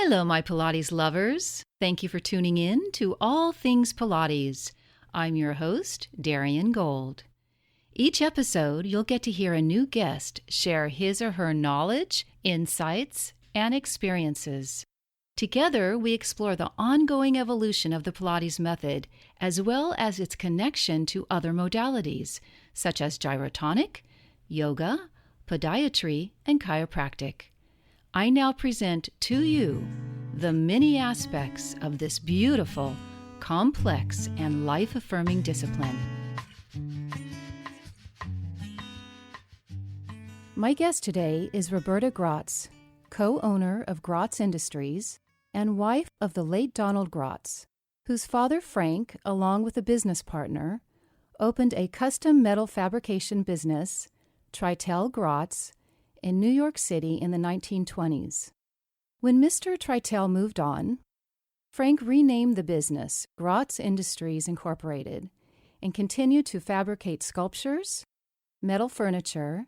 Hello, my Pilates lovers. Thank you for tuning in to All Things Pilates. I'm your host, Darian Gold. Each episode, you'll get to hear a new guest share his or her knowledge, insights, and experiences. Together, we explore the ongoing evolution of the Pilates method, as well as its connection to other modalities, such as gyrotonic, yoga, podiatry, and chiropractic. I now present to you the many aspects of this beautiful, complex, and life-affirming discipline. My guest today is Roberta Gratz, co-owner of Gratz Industries and wife of the late Donald Gratz, whose father Frank, along with a business partner, opened a custom metal fabrication business, Treitel Gratz, in New York City in the 1920s. When Mr. Treitel moved on, Frank renamed the business Gratz Industries Incorporated and continued to fabricate sculptures, metal furniture,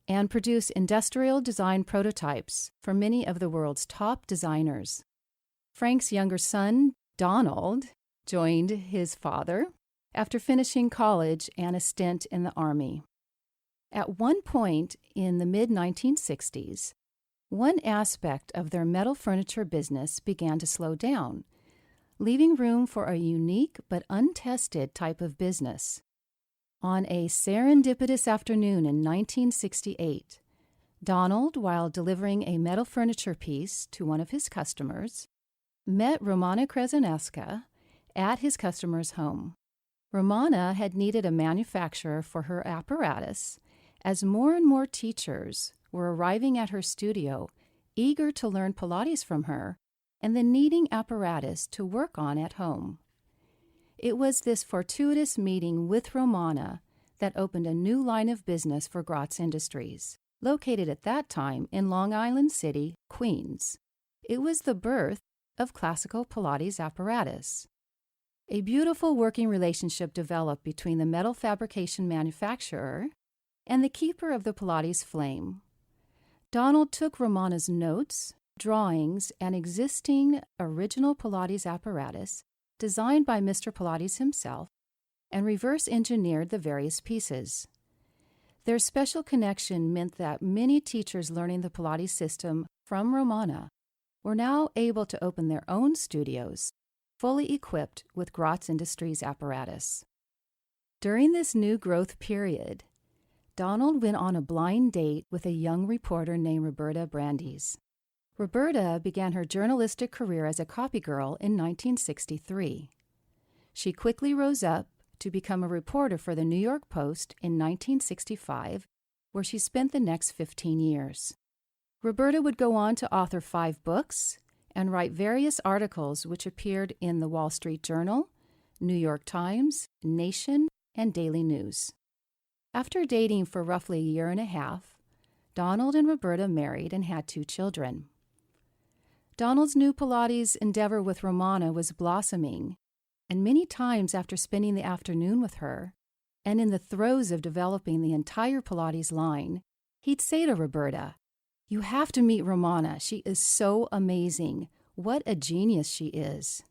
and produce industrial design prototypes for many of the world's top designers. Frank's younger son, Donald, joined his father after finishing college and a stint in the Army. At one point in the mid-1960s, one aspect of their metal furniture business began to slow down, leaving room for a unique but untested type of business. On a serendipitous afternoon in 1968, Donald, while delivering a metal furniture piece to one of his customers, met Romana Kryzanowska at his customer's home. Romana had needed a manufacturer for her apparatus, as more and more teachers were arriving at her studio, eager to learn Pilates from her and then needing apparatus to work on at home. It was this fortuitous meeting with Romana that opened a new line of business for Gratz Industries, located at that time in Long Island City, Queens. It was the birth of classical Pilates apparatus. A beautiful working relationship developed between the metal fabrication manufacturer and the keeper of the Pilates flame. Donald took Romana's notes, drawings, and existing original Pilates apparatus designed by Mr. Pilates himself, and reverse-engineered the various pieces. Their special connection meant that many teachers learning the Pilates system from Romana were now able to open their own studios, fully equipped with Gratz Industries apparatus. During this new growth period, Donald went on a blind date with a young reporter named Roberta Brandes. Roberta began her journalistic career as a copy girl in 1963. She quickly rose up to become a reporter for the New York Post in 1965, where she spent the next 15 years. Roberta would go on to author 5 books and write various articles which appeared in the Wall Street Journal, New York Times, Nation, and Daily News. After dating for roughly a year and a half, Donald and Roberta married and had 2 children. Donald's new Pilates endeavor with Romana was blossoming, and many times after spending the afternoon with her, and in the throes of developing the entire Pilates line, he'd say to Roberta, "You have to meet Romana. She is so amazing. What a genius she is."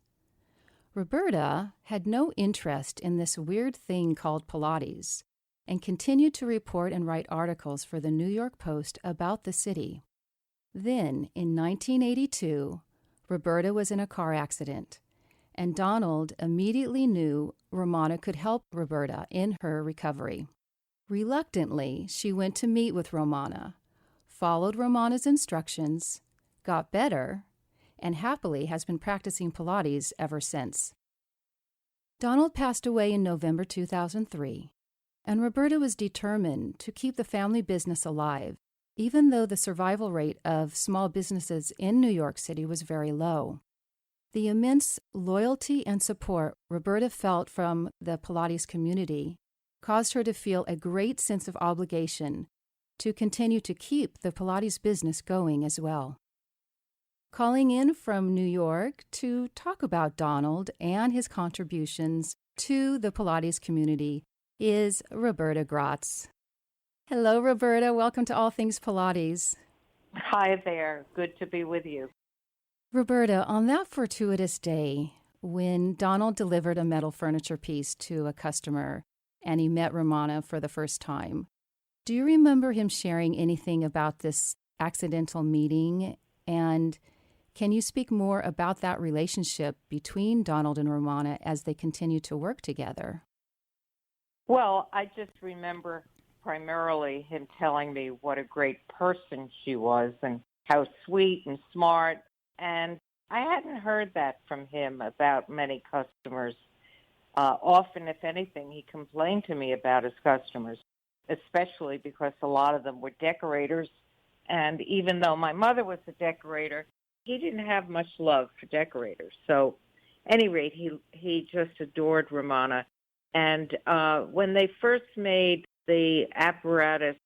Roberta had no interest in this weird thing called Pilates, and continued to report and write articles for the New York Post about the city. Then, in 1982, Roberta was in a car accident, and Donald immediately knew Romana could help Roberta in her recovery. Reluctantly, she went to meet with Romana, followed Romana's instructions, got better, and happily has been practicing Pilates ever since. Donald passed away in November 2003. And Roberta was determined to keep the family business alive, even though the survival rate of small businesses in New York City was very low. The immense loyalty and support Roberta felt from the Pilates community caused her to feel a great sense of obligation to continue to keep the Pilates business going as well. Calling in from New York to talk about Donald and his contributions to the Pilates community is Roberta Gratz. Hello, Roberta. Welcome to All Things Pilates. Hi there. Good to be with you. Roberta, on that fortuitous day, when Donald delivered a metal furniture piece to a customer and he met Romana for the first time, do you remember him sharing anything about this accidental meeting? And can you speak more about that relationship between Donald and Romana as they continue to work together? Well, I just remember primarily him telling me what a great person she was and how sweet and smart. And I hadn't heard that from him about many customers. Often, if anything, he complained to me about his customers, especially because a lot of them were decorators. And even though my mother was a decorator, he didn't have much love for decorators. So, at any rate, he just adored Romana. And when they first made the apparatus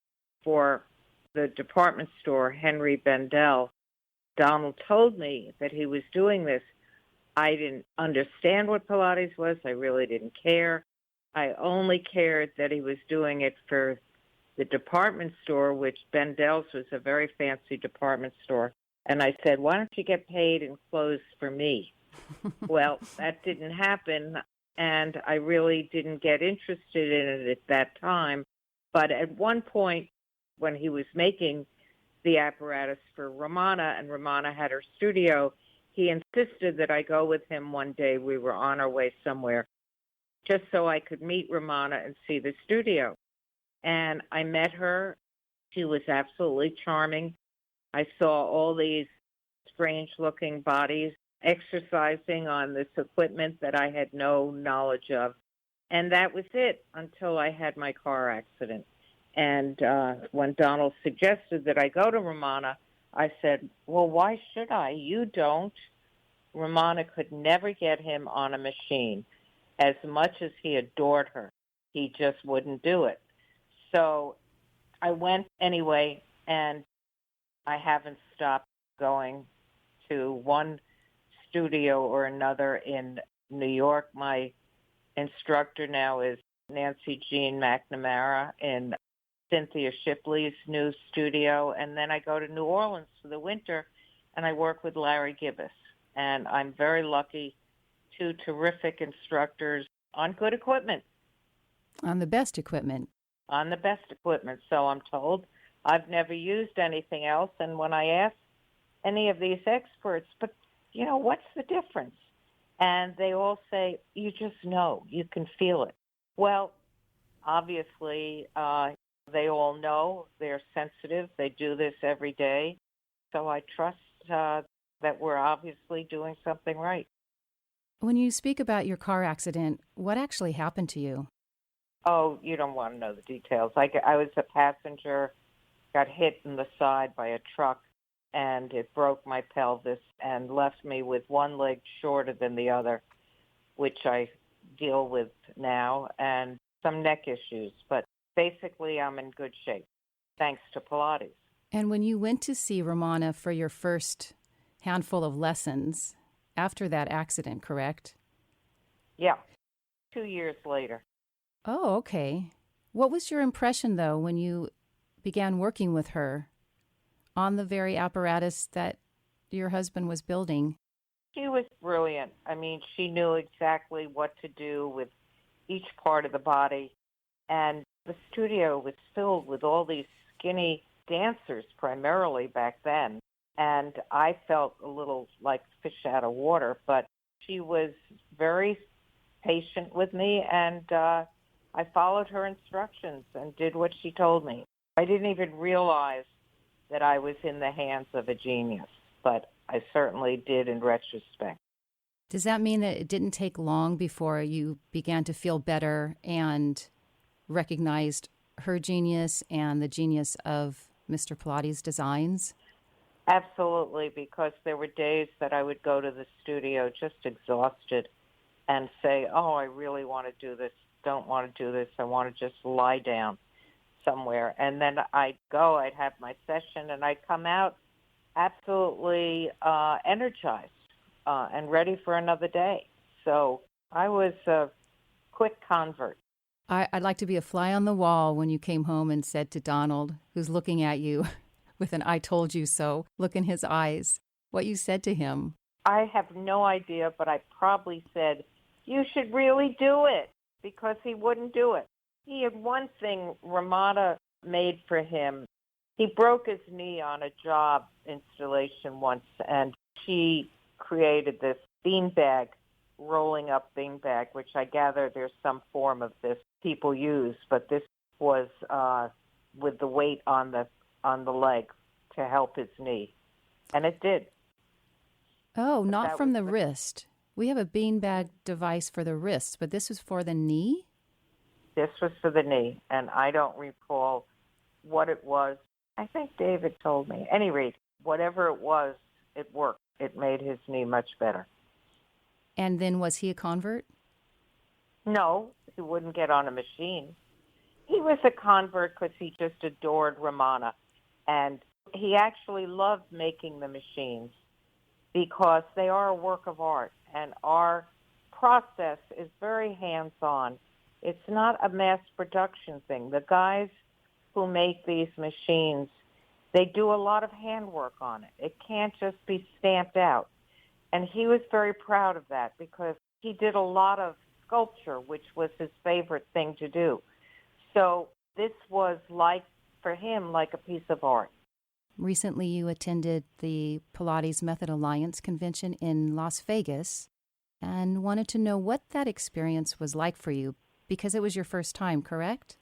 for the department store, Henry Bendel, Donald told me that he was doing this. I didn't understand what Pilates was. I really didn't care. I only cared that he was doing it for the department store, which Bendel's was a very fancy department store. And I said, why don't you get paid in clothes for me? Well, that didn't happen, and I really didn't get interested in it at that time. But at one point, when he was making the apparatus for Romana, and Romana had her studio, he insisted that I go with him one day. We were on our way somewhere, just so I could meet Romana and see the studio. And I met her. She was absolutely charming. I saw all these strange-looking bodies exercising on this equipment that I had no knowledge of. And that was it until I had my car accident. And when Donald suggested that I go to Romana, I said, well, why should I? You don't. Romana could never get him on a machine. As much as he adored her, he just wouldn't do it. So I went anyway, and I haven't stopped going to one studio or another in New York. My instructor now is Nancy Jean McNamara in Cynthia Shipley's new studio. And then I go to New Orleans for the winter, and I work with Larry Gibbous. And I'm very lucky, two terrific instructors on good equipment. On the best equipment. On the best equipment, so I'm told. I've never used anything else. And when I ask any of these experts, but, what's the difference? And they all say, you just know, you can feel it. Well, obviously, they all know, they're sensitive, they do this every day. So I trust that we're obviously doing something right. When you speak about your car accident, what actually happened to you? Oh, you don't want to know the details. I was a passenger, got hit in the side by a truck, and it broke my pelvis and left me with one leg shorter than the other, which I deal with now, and some neck issues. But basically, I'm in good shape, thanks to Pilates. And when you went to see Romana for your first handful of lessons after that accident, correct? Yeah, 2 years later. Oh, okay. What was your impression, though, when you began working with her on the very apparatus that your husband was building? She was brilliant. I mean, she knew exactly what to do with each part of the body. And the studio was filled with all these skinny dancers, primarily back then. And I felt a little like fish out of water, but she was very patient with me, and I followed her instructions and did what she told me. I didn't even realize that I was in the hands of a genius, but I certainly did in retrospect. Does that mean that it didn't take long before you began to feel better and recognized her genius and the genius of Mr. Pilates' designs? Absolutely, because there were days that I would go to the studio just exhausted and say, oh, I really want to do this, don't want to do this, I want to just lie down somewhere. And then I'd go, I'd have my session, and I'd come out absolutely energized and ready for another day. So I was a quick convert. I'd like to be a fly on the wall when you came home and said to Donald, who's looking at you with an I told you so look in his eyes, what you said to him. I have no idea, but I probably said, you should really do it, because he wouldn't do it. He had one thing Romana made for him. He broke his knee on a job installation once, and she created this beanbag, rolling up beanbag, which I gather there's some form of this people use, but this was with the weight on the leg to help his knee, and it did. Oh, But not that from was the wrist. We have a beanbag device for the wrist, but this was for the knee? This was for the knee, and I don't recall what it was. I think David told me. At any rate, whatever it was, it worked. It made his knee much better. And then was he a convert? No, he wouldn't get on a machine. He was a convert because he just adored Romana, and he actually loved making the machines because they are a work of art, and our process is very hands-on. It's not a mass production thing. The guys who make these machines, they do a lot of handwork on it. It can't just be stamped out. And he was very proud of that because he did a lot of sculpture, which was his favorite thing to do. So this was for him, like a piece of art. Recently, you attended the Pilates Method Alliance convention in Las Vegas and wanted to know what that experience was like for you because it was your first time, correct?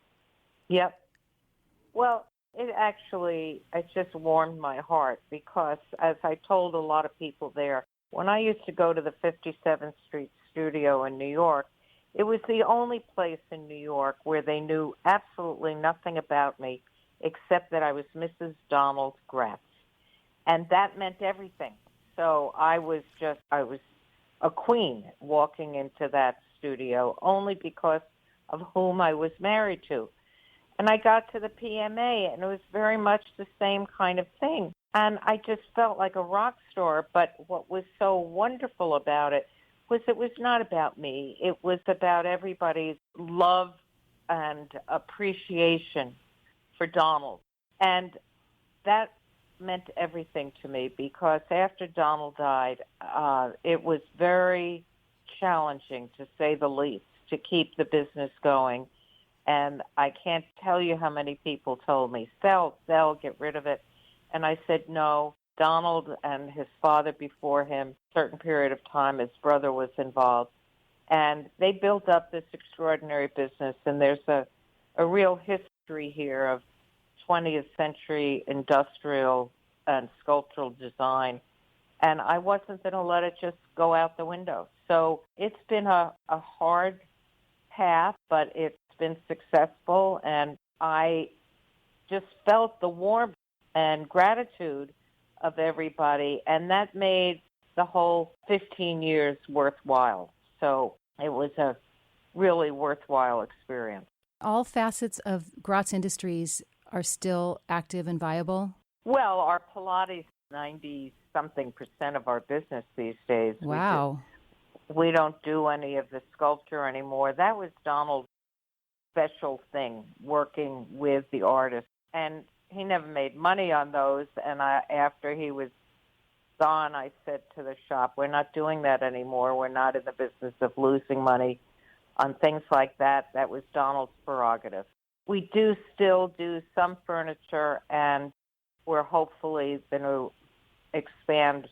Yep. Well, it just warmed my heart because, as I told a lot of people there, when I used to go to the 57th Street studio in New York, it was the only place in New York where they knew absolutely nothing about me except that I was Mrs. Donald Gratz. And that meant everything. So I was a queen walking into that studio only because of whom I was married to. And I got to the PMA, and it was very much the same kind of thing. And I just felt like a rock star. But what was so wonderful about it was not about me. It was about everybody's love and appreciation for Donald. And that meant everything to me because after Donald died, it was very challenging, to say the least, to keep the business going. And I can't tell you how many people told me, sell, get rid of it. And I said, no. Donald and his father before him, a certain period of time, his brother was involved. And they built up this extraordinary business. And there's a real history here of 20th century industrial and sculptural design. And I wasn't going to let it just go out the window. So it's been a hard path, but it's been successful. And I just felt the warmth and gratitude of everybody. And that made the whole 15 years worthwhile. So it was a really worthwhile experience. All facets of Gratz Industries are still active and viable? Well, our Pilates, 90-something% of our business these days. Wow. We don't do any of the sculpture anymore. That was Donald's special thing, working with the artists. And he never made money on those. And after he was gone, I said to the shop, we're not doing that anymore. We're not in the business of losing money on things like that. That was Donald's prerogative. We do still do some furniture, and we're hopefully going to expand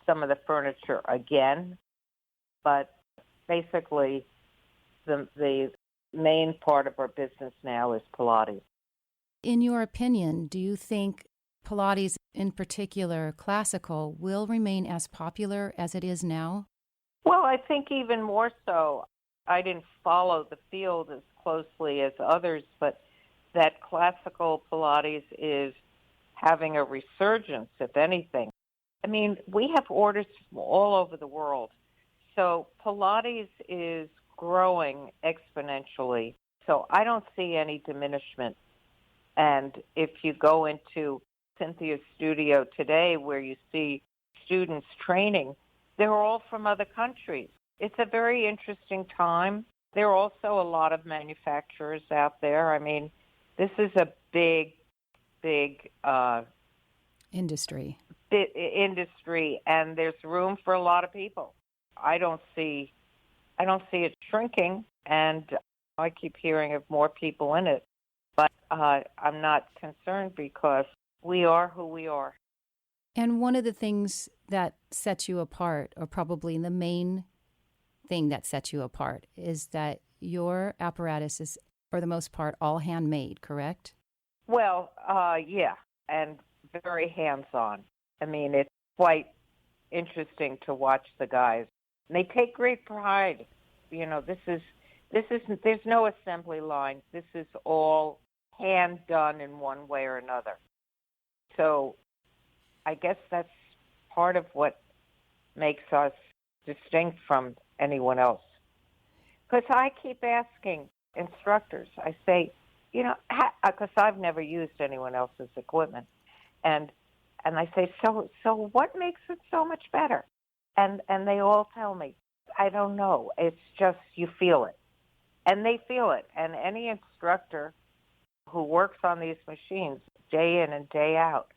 some of the furniture again. But basically, the main part of our business now is Pilates. In your opinion, do you think Pilates, in particular classical, will remain as popular as it is now? Well, I think even more so. I didn't follow the field as closely as others, but that classical Pilates is having a resurgence, if anything. I mean, we have orders from all over the world. So Pilates is growing exponentially. So I don't see any diminishment. And if you go into Cynthia's studio today where you see students training, they're all from other countries. It's a very interesting time. There are also a lot of manufacturers out there. I mean, this is a big industry. industry, and there's room for a lot of people. I don't see it shrinking, and I keep hearing of more people in it. But I'm not concerned because we are who we are. And one of the things that sets you apart, or probably the main thing that sets you apart, is that your apparatus is, for the most part, all handmade, correct? Well, yeah, and very hands-on. I mean, it's quite interesting to watch the guys. And they take great pride. You know, there's no assembly line. This is all hand done in one way or another. So I guess that's part of what makes us distinct from anyone else. Because I keep asking instructors, I say, you know, because I've never used anyone else's equipment, and I say, so what makes it so much better? And they all tell me, I don't know. It's just you feel it, and they feel it. And any instructor who works on these machines day in and day out,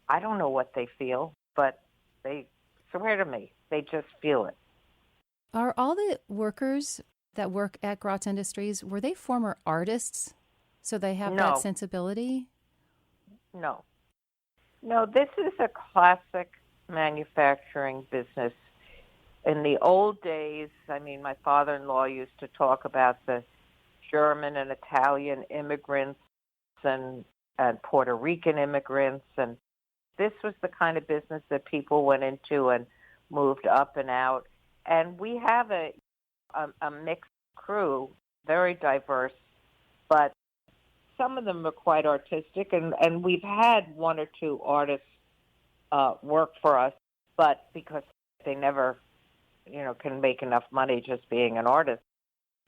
I don't know what they feel, but they swear to me, they just feel it. Are all the workers that work at Gratz Industries, were they former artists, so they have that sensibility? No, this is a classic manufacturing business. In the old days, I mean, my father-in-law used to talk about the German and Italian immigrants and Puerto Rican immigrants, and this was the kind of business that people went into and moved up and out. And we have a mixed crew, very diverse, but some of them are quite artistic, and we've had one or two artists work for us, but because they never, can make enough money just being an artist.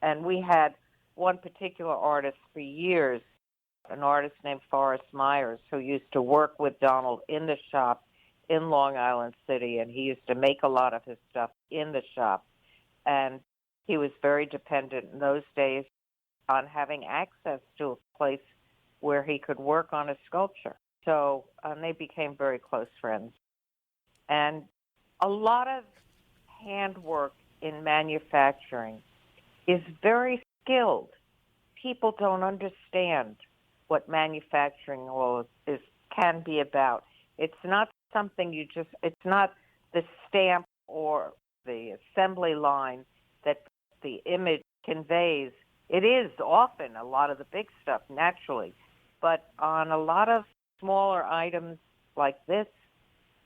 And we had one particular artist for years, an artist named Forrest Myers, who used to work with Donald in the shop in Long Island City, and he used to make a lot of his stuff in the shop. And he was very dependent in those days on having access to a place where he could work on a sculpture. So they became very close friends. And a lot of handwork in manufacturing is very skilled. People don't understand what manufacturing can be about. It's not something it's not the stamp or the assembly line that the image conveys. It is often a lot of the big stuff, naturally. But on a lot of smaller items like this,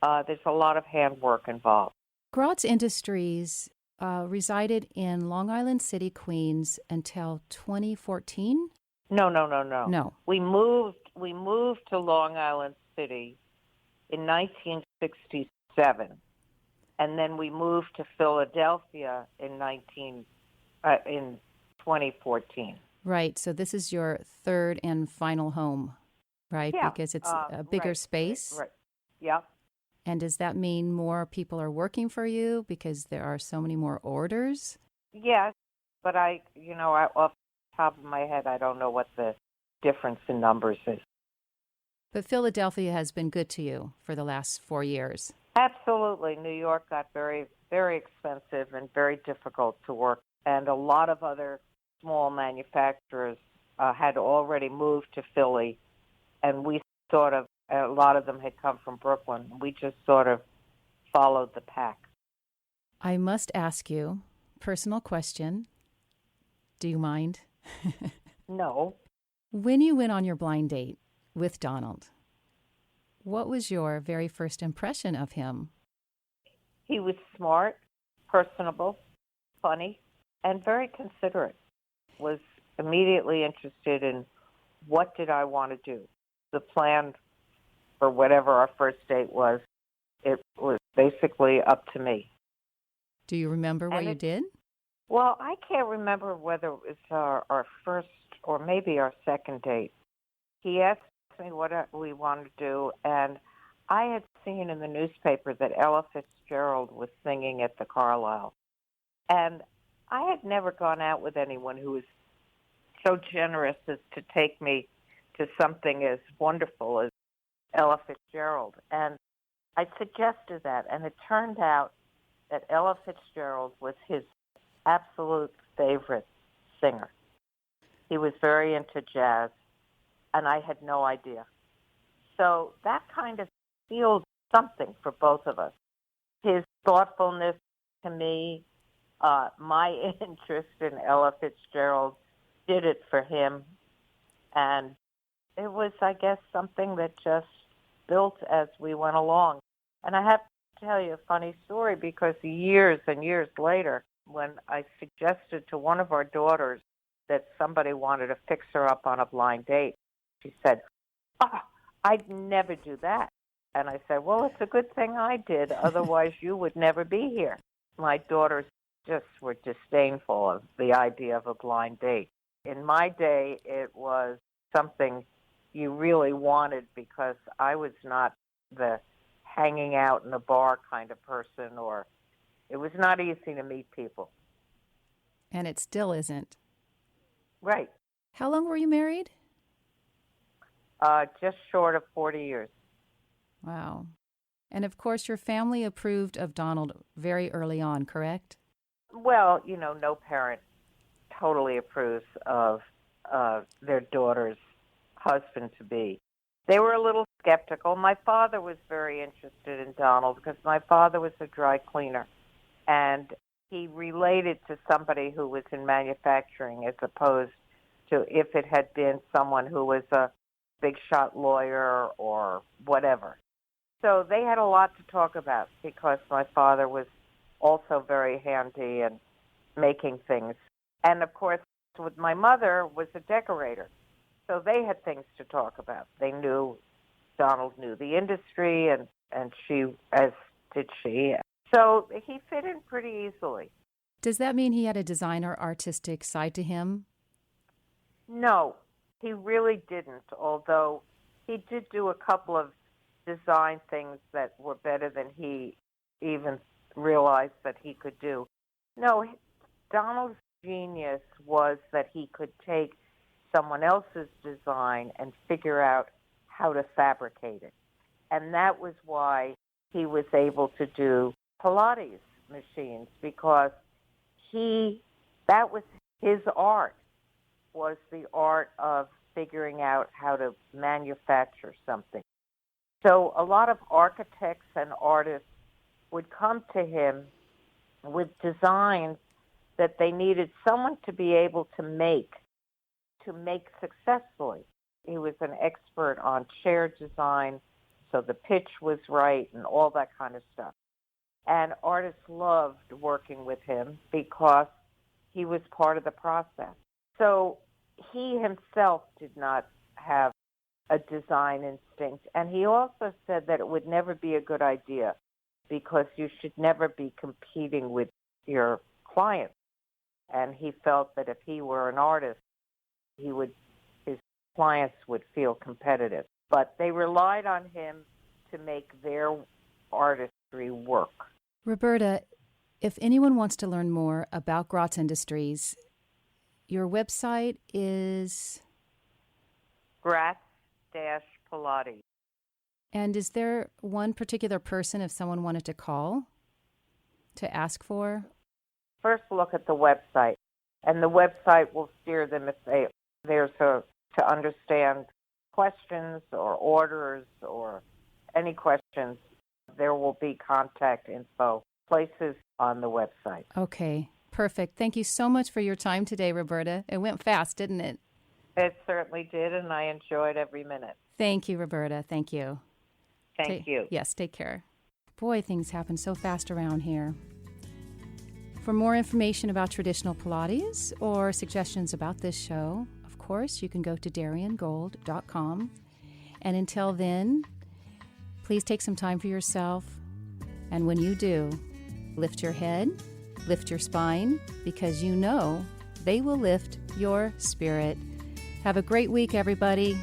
there's a lot of handwork involved. Gratz Industries resided in Long Island City, Queens until 2014? No. No. We moved to Long Island City in 1967, and then we moved to Philadelphia in 2014. Right. So this is your third and final home, right? Yeah. Because it's a bigger space. Right. Yeah. And does that mean more people are working for you because there are so many more orders? Yes, but I off the top of my head, I don't know what the difference in numbers is. But Philadelphia has been good to you for the last 4 years. Absolutely. New York got very, very expensive and very difficult to work. And a lot of other small manufacturers had already moved to Philly. And we a lot of them had come from Brooklyn. We just sort of followed the pack. I must ask you, personal question. Do you mind? No. When you went on your blind date with Donald, what was your very first impression of him? He was smart, personable, funny, and very considerate. Was immediately interested in what did I want to do. The plan for whatever our first date was, it was basically up to me. Do you remember what you did? Well, I can't remember whether it was our first or maybe our second date. He asked me what we wanted to do, and I had seen in the newspaper that Ella Fitzgerald was singing at the Carlisle. And I had never gone out with anyone who was so generous as to take me to something as wonderful as Ella Fitzgerald. And I suggested that, and it turned out that Ella Fitzgerald was his absolute favorite singer. He was very into jazz, and I had no idea. So that kind of sealed something for both of us. His thoughtfulness to me, my interest in Ella Fitzgerald did it for him. And it was, I guess, something that just built as we went along. And I have to tell you a funny story, because years and years later, when I suggested to one of our daughters that somebody wanted to fix her up on a blind date, she said, "Oh, I'd never do that." And I said, "Well, it's a good thing I did. Otherwise, you would never be here." My daughters just were disdainful of the idea of a blind date. In my day, it was something you really wanted, because I was not the hanging out in a bar kind of person, or it was not easy to meet people. And it still isn't. Right. How long were you married? Just short of 40 years. Wow. And of course, your family approved of Donald very early on, correct? Well, no parent totally approves of their daughter's husband-to-be. They were a little skeptical. My father was very interested in Donald, because my father was a dry cleaner, and he related to somebody who was in manufacturing, as opposed to if it had been someone who was a big shot lawyer or whatever. So they had a lot to talk about, because my father was also very handy and making things. And of course, with my mother was a decorator. So they had things to talk about. Donald knew the industry, and she, as did she. So he fit in pretty easily. Does that mean he had a designer artistic side to him? No, he really didn't, although he did do a couple of design things that were better than he even realized that he could do. No, Donald's genius was that he could take someone else's design and figure out how to fabricate it. And that was why he was able to do Pilates machines, because that was his art, was the art of figuring out how to manufacture something. So a lot of architects and artists would come to him with designs that they needed someone to be able to make successfully. He was an expert on chair design, so the pitch was right and all that kind of stuff. And artists loved working with him because he was part of the process. So he himself did not have a design instinct. And he also said that it would never be a good idea, because you should never be competing with your clients. And he felt that if he were an artist, his clients would feel competitive. But they relied on him to make their artistry work. Roberta, if anyone wants to learn more about Gratz Industries, your website is? Gratz-Pilates. And is there one particular person, if someone wanted to call, to ask for? First, look at the website, and the website will steer them if to understand questions or orders or any questions. There will be contact info places on the website. Okay, perfect. Thank you so much for your time today, Roberta. It went fast, didn't it? It certainly did, and I enjoyed every minute. Thank you, Roberta. Thank you. Thank you. Yes, take care. Boy, things happen so fast around here. For more information about traditional Pilates or suggestions about this show, of course, you can go to DarianGold.com. And until then, please take some time for yourself. And when you do, lift your head, lift your spine, because you know they will lift your spirit. Have a great week, everybody.